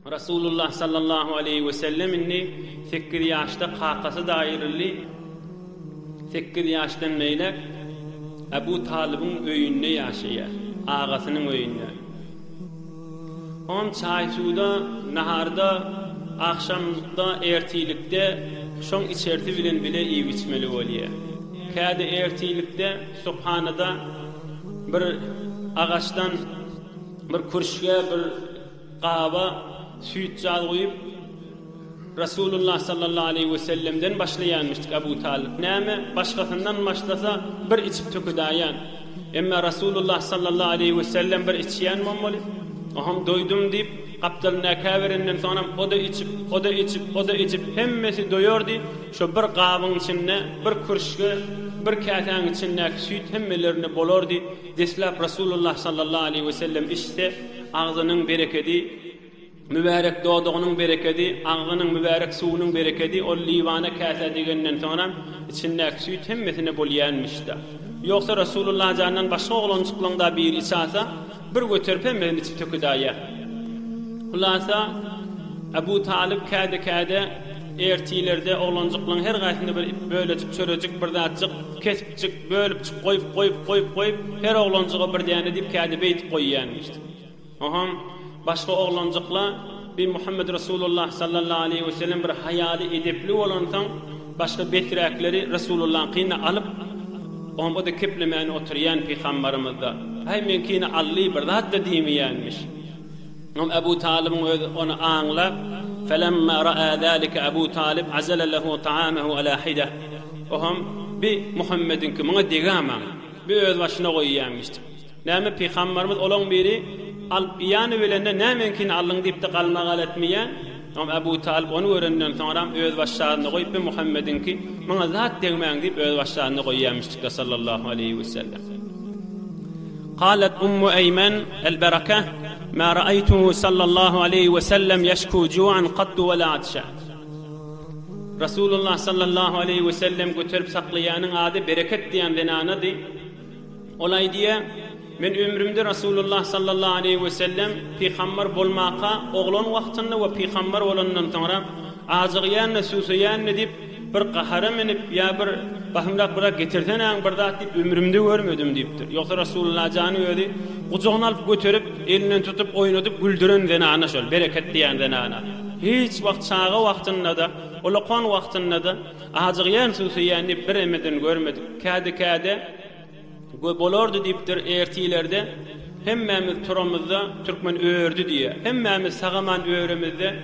Rasulullah sallallahu aleyhi ve sellem inni 8 yaşta kakası dairili 8 yaştan meyle Ebu Talib'in öyünne yaşaya, ağasının öyünne. On çaysuda, naharda, akşamda, ertilikte, şon içerti bilen bile iyi içmeli oluyor. Kâde ertilikte, Subhanada bir ağaçtan bir kurşga, bir qaba süt jal koyup Rasulullah sallallahu aleyhi ve sellem'den başlayanmıştık Ebu Talib. Näme başkasından başlasa bir içip töküdayan. Emma Rasulullah sallallahu aleyhi ve sellem bir içiyen mammalı. Aham doydum deyip kaptalına kaverenden sonra o da içip hemmesi doyordu. Şu bir qabın içinde bir kurşga, bir katan içinde süt hemmelerini bolordu. Deslap Rasulullah sallallahu aleyhi ve sellem işte ağzının bereketi, mübarek doğduğunun bereketi, ağzının mübarek suyunun bereketi, o livana kasa degenden sonra içindeki süt hemmesine bolyanmıştı. Yoksa Rasulullah canından başka oğlancıklığında bir içasa, bir götürüp hemen içip töküdaya. Hulasa Ebu Talib kade ertilerde oğlancıklığın her gaysında böyle çöröcük bir dağıtcık, kesipcik, bölüpcik, koyup her oğlancığa bir diyane deyip kade beytip koyuyanmıştı. Oham başka oğlancıkla bir Muhammed Resulullah sallallahu aleyhi ve sellem bir hayali edepli olansan başka betirakleri Resulullah'ın kıyına alıp o da kiplemeni oturuyan peygamberimizde. Hay menkine alli bir zat da demiyanmış. Ebu Talib'in onu anlap felemma ra'a zalika Ebu Talib azala lehu ta'amahu ala hida. Oham bir Muhammed'in ki bana degaman bir öz başına koyuyanmıştı. Näme peygamberimiz olan biri alıp yani velende nämenkini allın deyip de kalmagal etmeyen. Ama Ebu Talib onu öğrenden sonra öz başlarına koyup Muhammed'in ki bana zat degmen deyip öz başlarına koyuyanmıştık sallallahu aleyhi ve sellem. قالت أم أيمن البركة ما رأيته صلى الله عليه وسلم يشكو جوعا قط ولا عطشا. Resulullah sallallahu aleyhi ve sellem götürüp saklayanın adı bereket diyen denanadı. Olay diye men ömrümde Resulullah sallallahu aleyhi ve sellem peygamber bolmaka oğlan vaktinde ve peygamber olandan sonra azıqyan susuyan deyip bir qahara menip ya bir bahımlak bırak getirten bir dat deyip ömrümde görmedim deyiptir. Yoksa Resulullah canı öyle kucağına alıp götürüp elinden tutup oynatıp güldüren denana şol bereket diyen denana. Hiç vakt çağı vaktinde da olaqan vaktinde da azıqyan susuyan deyip bir emeden görmedik. Kade bolordu deyiptir ertilerde hemmemiz turamızda Türkmen öğürdü diye hemmemiz sağaman öğrümüzde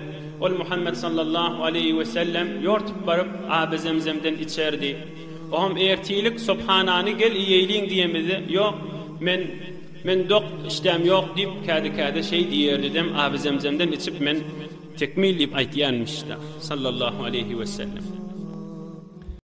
ol Muhammed sallallahu aleyhi ve sellem yortup barıp Ab-ı Zemzem'den içerdi. Oham ertilik subhanani gel iyiliğin diyemedi. Yok men dok iştem yok deyip kade şey diyerdi dem Ab-ı Zemzem'den içip men tekmil deyip aytiyanmışlar sallallahu aleyhi ve sellem.